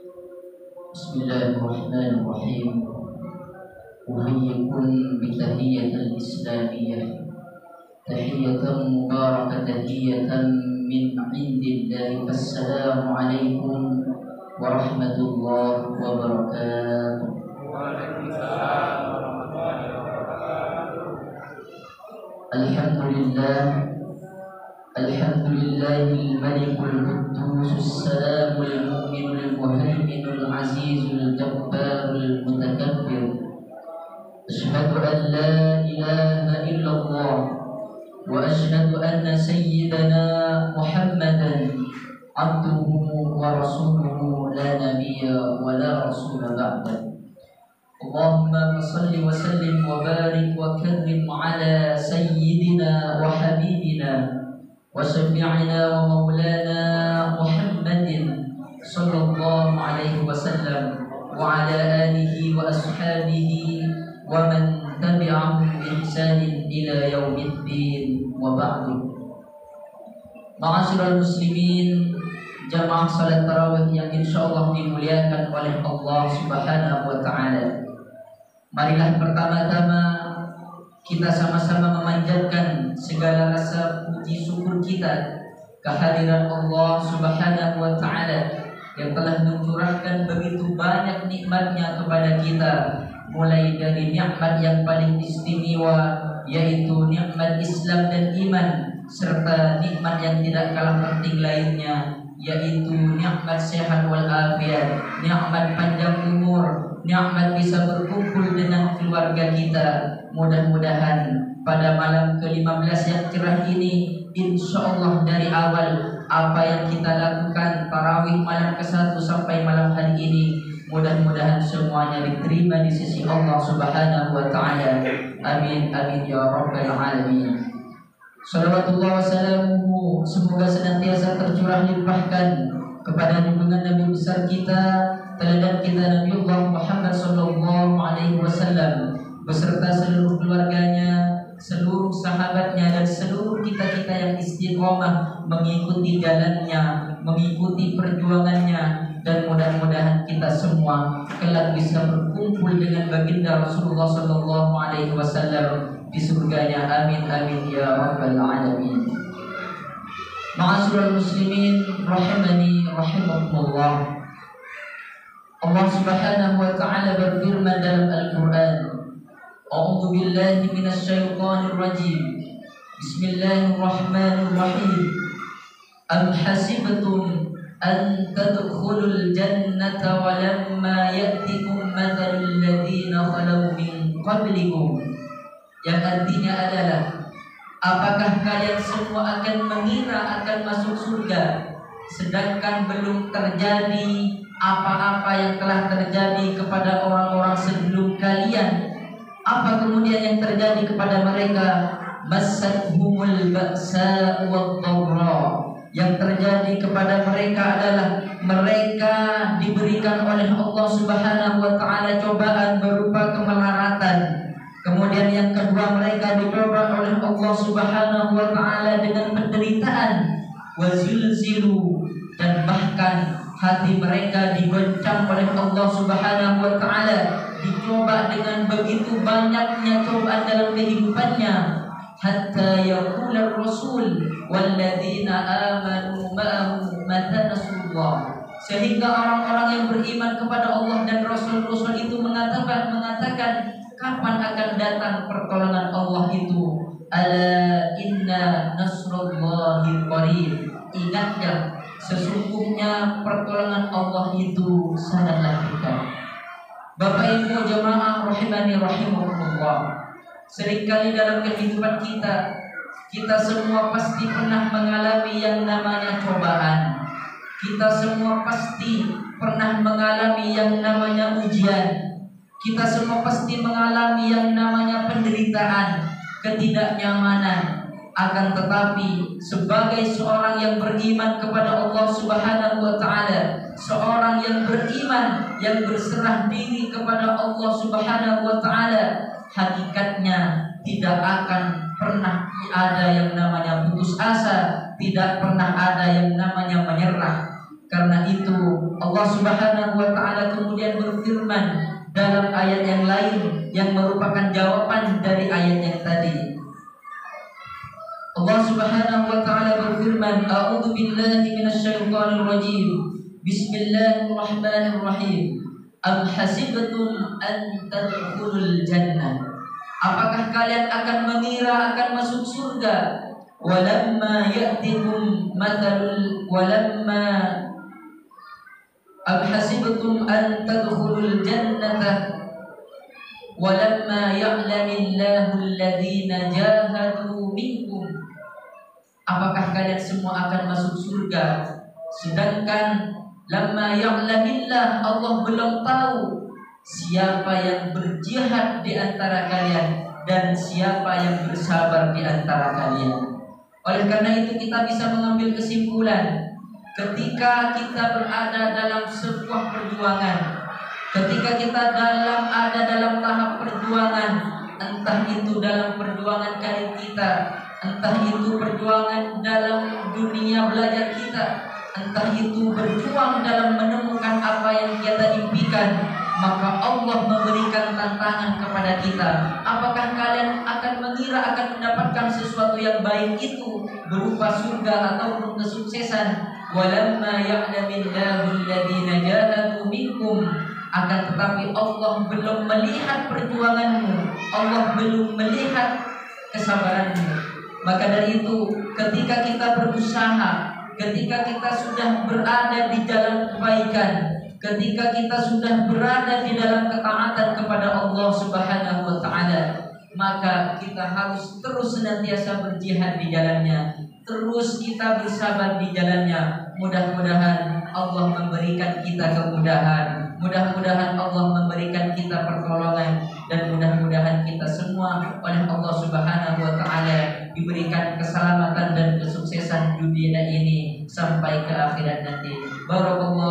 Bismillahirrahmanirrahim. Uhayyikum bitahiyyatil islamiyah, tahiyatan mubarakah, tahiyatan min indillahi. Assalamu alaikum warahmatullahi wabarakatuh. Waalaikumsalam warahmatullahi wabarakatuh. Alhamdulillah, alhamdulillahil malikul quddus, salamul mu'minul muhaiminul azizul jabbarul mutakabbir. Asyhadu an la ilaha illallah wa asyhadu anna sayyidana Muhammadan abduhu wa rasuluhu, la nabiyya wa la rasula ba'dah. Allahumma salli wa sallim wa barik wa karrim ala sayyidina wa habibina wa syafi'ina wa maulana Muhammadin sallallahu alaihi wasallam wa ala alihi wa ashabihi wa man tabi'ahum bi ihsanin ila yaumiddin, wa ba'du. Ma'asyiral muslimin, jamaah salat tarawih yang insyaallah dimuliakan oleh Allah Subhanahu wa taala. Marilah pertama-tama kita sama-sama memanjatkan segala rasa puji syukur kita kehadiran Allah Subhanahu wa taala yang telah mencurahkan begitu banyak nikmatnya kepada kita, mulai dari nikmat yang paling istimewa yaitu nikmat Islam dan iman, serta nikmat yang tidak kalah penting lainnya yaitu nikmat sehat wal afiat, nikmat panjang umur, nikmat bisa berkumpul dengan keluarga kita. Mudah-mudahan pada malam ke-15 yang cerah ini, insyaallah dari awal apa yang kita lakukan tarawih malam ke-1 sampai malam hari ini, mudah-mudahan semuanya diterima di sisi Allah Subhanahu wa taala. Amin amin ya rabbal alamin. Salawatullah wassalamuhu, semoga senantiasa tercurah limpahkan kepada junjungan Nabi besar kita, teladan kita Nabiullah Muhammad sallallahu alaihi wasallam beserta seluruh keluarganya, seluruh sahabatnya, dan seluruh kita-kita yang istiqomah mengikuti jalannya, mengikuti perjuangannya, dan mudah-mudahan kita semua kelak bisa berkumpul dengan baginda Rasulullah sallallahu alaihi wasallam di surganya. Amin amin ya rabbal alamin. Ma'asyiral muslimin rahimani rahimakumullah. Allah Subhanahu wa taala berfirman dalam Al-Qur'an, A'udzu billahi minasyaitonir rajim. Bismillahirrahmanirrahim. Am hasibtum an tadkhulul jannata wa lamma ya'tikum mathalul ladzina khalau min qablikum. Yang artinya adalah, apakah kalian semua akan mengira akan masuk surga, sedangkan belum terjadi apa-apa yang telah terjadi kepada orang-orang sebelum kalian? Apa kemudian yang terjadi kepada mereka? Massathumul ba'sa wad-dharra. Yang terjadi kepada mereka adalah mereka diberikan oleh Allah Subhanahu wa taala cobaan berupa kemelaratan. Kemudian yang kedua, mereka dicoba oleh Allah Subhanahu wa taala dengan penderitaan, wazilzilu, dan bahkan hati mereka digoncang oleh Allah Subhanahu wa taala, dicoba dengan begitu banyaknya cobaan dalam kehidupannya, hatta yaqula ar-rasul walladzina amanu ma'ahu mata nasrullah, sehingga orang-orang yang beriman kepada Allah dan rasul-rasul itu mengatakan, kapan akan datang pertolongan Allah itu? Ala inna nasrullahi qarib. Ingatlah, sesungguhnya pertolongan Allah itu sangatlah dekat. Bapak Ibu jemaah rahimani rahimakumullah, seringkali dalam kehidupan kita semua pasti pernah mengalami yang namanya cobaan. Kita semua pasti pernah mengalami yang namanya ujian. Kita semua pasti mengalami yang namanya penderitaan, ketidaknyamanan. Akan tetapi sebagai seorang yang beriman kepada Allah Subhanahu wa taala, seorang yang beriman yang berserah diri kepada Allah Subhanahu wa taala, hakikatnya tidak akan pernah ada yang namanya putus asa, tidak pernah ada yang namanya menyerah. Karena itu Allah Subhanahu wa taala kemudian berfirman dalam ayat yang lain yang merupakan jawaban dari ayat yang tadi. Allah Subhanahu wa taala berfirman, "A'udzu billahi minasyaitonir rajim. Bismillahirrahmanirrahim. Am hasibtum an tadkhulul jannah?" Apakah kalian akan mengira akan masuk surga? Walamma ya'tikum mathalul am hasibtum an tadkhulul jannata walamma ya'lamillahu alladhina jahadu minkum. Apakah kalian semua akan masuk surga sedangkan lamma ya'lamillah, Allah belum tahu siapa yang berjihad di antara kalian dan siapa yang bersabar di antara kalian. Oleh karena itu kita bisa mengambil kesimpulan, ketika kita berada dalam sebuah perjuangan, ketika kita ada dalam tahap perjuangan, entah itu dalam perjuangan karir kita, entah itu perjuangan dalam dunia belajar kita, entah itu berjuang dalam menemukan apa yang kita impikan, maka Allah memberikan tantangan kepada kita. Apakah kalian akan mengira akan mendapatkan sesuatu yang baik itu berupa surga ataupun kesuksesan? Walamma ya'lamillahu alladhina jahadu minkum. Akan tetapi Allah belum melihat perjuanganmu, Allah belum melihat kesabaranmu. Maka dari itu ketika kita berusaha, ketika kita sudah berada di jalan kebaikan, ketika kita sudah berada di dalam ketaatan kepada Allah Subhanahu wa taala, maka kita harus terus senantiasa berjihad di jalannya, terus kita bersabar di jalannya. Mudah-mudahan Allah memberikan kita kemudahan, mudah-mudahan Allah memberikan kita pertolongan, dan mudah-mudahan kita semua oleh Allah Subhanahu wa taala diberikan keselamatan dan kesuksesan dunia ini sampai ke akhirat nanti. Barakallahu